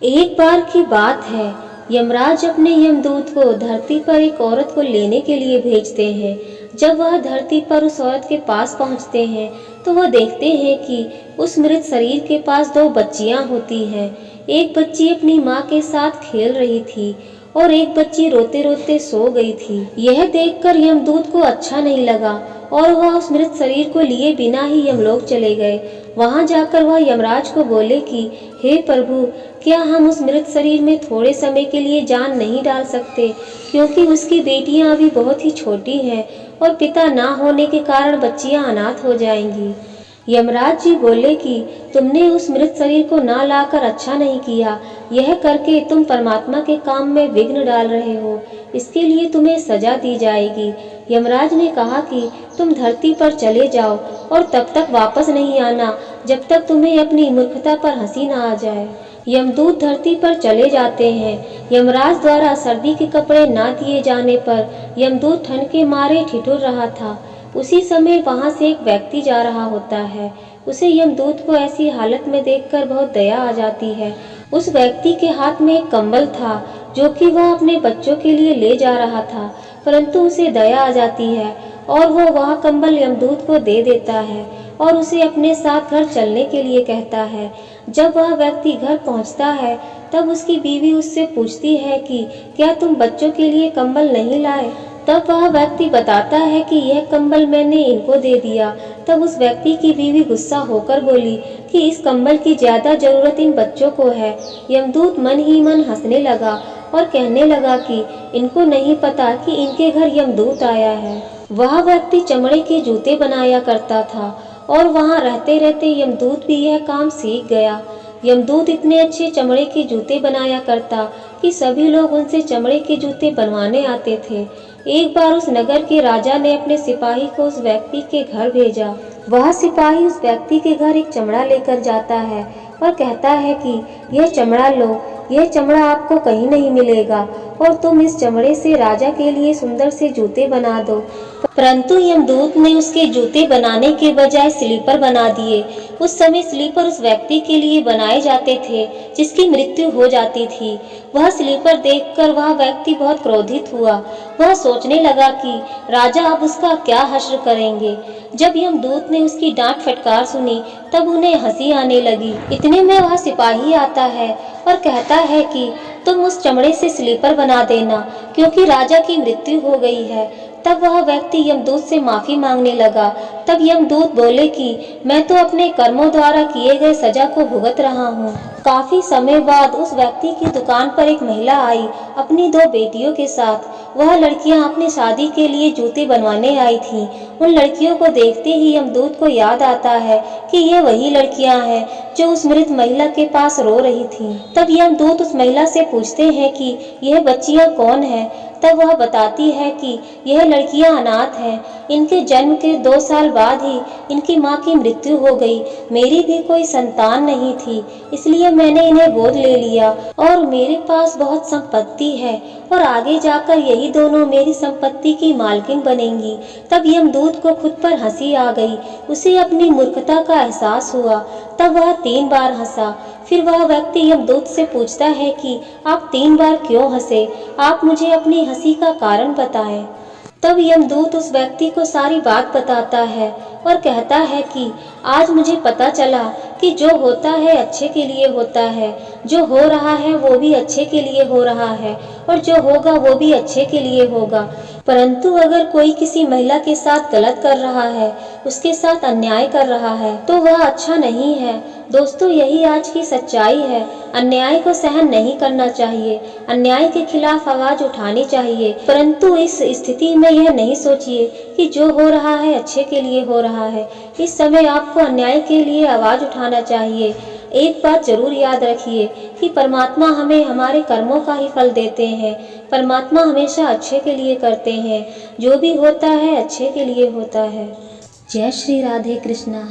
एक बार की बात है, यमराज अपने यमदूत को धरती पर एक औरत को लेने के लिए भेजते हैं। जब वह धरती पर उस औरत के पास पहुंचते हैं तो वह देखते हैं कि उस मृत शरीर के पास दो बच्चियां होती हैं। एक बच्ची अपनी माँ के साथ खेल रही थी और एक बच्ची रोते रोते सो गई थी। यह देखकर यमदूत को अच्छा नहीं लगा और वह उस मृत शरीर को लिए बिना ही यमलोक चले गए। वहां जाकर वह यमराज को बोले कि हे प्रभु, क्या हम उस मृत शरीर में थोड़े समय के लिए जान नहीं डाल सकते, क्योंकि उसकी बेटियां अभी बहुत ही छोटी हैं और पिता ना होने के कारण बच्चियां अनाथ हो जाएंगी। यमराज जी बोले कि तुमने उस मृत शरीर को ना लाकर अच्छा नहीं किया। यह करके तुम परमात्मा के काम में विघ्न डाल रहे हो। इसके लिए तुम्हें सजा दी जाएगी। यमराज ने कहा कि तुम धरती पर चले जाओ और तब तक वापस नहीं आना जब तक तुम्हें अपनी मूर्खता पर हंसी ना आ जाए। यमदूत धरती पर चले जाते हैं। यमराज द्वारा सर्दी के कपड़े ना दिए जाने पर यमदूत ठंड के मारे ठिठुर रहा था। उसी समय वहां से एक व्यक्ति जा रहा होता है। उसे यमदूत को ऐसी हालत में देखकर बहुत दया आ जाती है। उस व्यक्ति के हाथ में एक कंबल था जो कि वह अपने बच्चों के लिए ले जा रहा था, परंतु उसे दया आ जाती है और वह कंबल यमदूत को दे देता है और उसे अपने साथ घर चलने के लिए कहता है। जब वह व्यक्ति घर पहुंचता है तब उसकी बीवी उससे पूछती है कि क्या तुम बच्चों के लिए कंबल नहीं लाए। तब वह व्यक्ति बताता है कि यह कंबल मैंने इनको दे दिया। तब उस व्यक्ति की बीवी गुस्सा होकर बोली कि इस कंबल की ज्यादा जरूरत इन बच्चों को है। यमदूत मन ही मन हंसने लगा और कहने लगा कि इनको नहीं पता कि इनके घर यमदूत आया है। वह व्यक्ति चमड़े के जूते बनाया करता था और वहां रहते रहते यमदूत भी यह काम सीख गया। यमदूत इतने अच्छे चमड़े के जूते बनाया करता कि सभी लोग उनसे चमड़े के जूते बनवाने आते थे। एक बार उस नगर के राजा ने अपने सिपाही को उस व्यक्ति के घर भेजा। वह सिपाही उस व्यक्ति के घर एक चमड़ा लेकर जाता है और कहता है कि यह चमड़ा लो, यह चमड़ा आपको कहीं नहीं मिलेगा और तुम इस चमड़े से राजा के लिए सुंदर से जूते बना दो। परंतु यमदूत ने उसके जूते बनाने के बजाय स्लीपर बना दिए। उस समय स्लीपर उस व्यक्ति के लिए बनाए जाते थे जिसकी मृत्यु हो जाती थी। वह स्लीपर देखकर वह व्यक्ति बहुत क्रोधित हुआ। वह सोचने लगा कि राजा अब उसका क्या हश्र करेंगे। जब यमदूत ने उसकी डांट फटकार सुनी तब उन्हें हंसी आने लगी। इतने में वह सिपाही आता है और कहता है कि तुम उस चमड़े से स्लीपर बना देना, क्योंकि राजा की मृत्यु हो गई है। तब वह व्यक्ति यमदूत से माफी मांगने लगा। तब यमदूत बोले कि मैं तो अपने कर्मों द्वारा किए गए सजा को भुगत रहा हूँ। काफी समय बाद उस व्यक्ति की दुकान पर एक महिला आई अपनी दो बेटियों के साथ। वह लड़कियां अपनी शादी के लिए जूते बनवाने आई थीं। उन लड़कियों को देखते ही यमदूत को याद आता है कि ये वही लड़कियां हैं जो उस मृत महिला के पास रो रही थीं। तब यमदूत उस महिला से पूछते हैं कि यह बच्चियां कौन हैं। तब वह बताती है कि यह लड़कियां अनाथ हैं। इनके जन्म के 2 साल बाद ही इनकी माँ की मृत्यु हो गई। मेरी भी कोई संतान नहीं थी, इसलिए मैंने इन्हें गोद ले लिया और मेरे पास बहुत संपत्ति है और आगे जाकर यही दोनों मेरी संपत्ति की मालकिन बनेंगी। तब यमदूत को खुद पर हंसी आ गई। उसे अपनी मूर्खता का एहसास हुआ। तब वह 3 बार हंसा। फिर वह व्यक्ति यमदूत से पूछता है कि आप 3 बार क्यों हंसे, आप मुझे अपनी हंसी का कारण बताएं। तब यमदूत उस व्यक्ति को सारी बात बताता है और कहता है कि आज मुझे पता चला कि जो होता है अच्छे के लिए होता है, जो हो रहा है वो भी अच्छे के लिए हो रहा है और जो होगा वो भी अच्छे के लिए होगा। परंतु अगर कोई किसी महिला के साथ गलत कर रहा है, उसके साथ अन्याय कर रहा है, तो वह अच्छा नहीं है। दोस्तों, यही आज की सच्चाई है। अन्याय को सहन नहीं करना चाहिए, अन्याय के खिलाफ आवाज उठानी चाहिए। परंतु इस स्थिति में यह नहीं सोचिए कि जो हो रहा है अच्छे के लिए हो रहा है। इस समय आपको अन्याय के लिए आवाज उठाना चाहिए। एक बात जरूर याद रखिए कि परमात्मा हमें हमारे कर्मों का ही फल देते हैं। परमात्मा हमेशा अच्छे के लिए करते हैं। जो भी होता है अच्छे के लिए होता है। जय श्री राधे कृष्णा।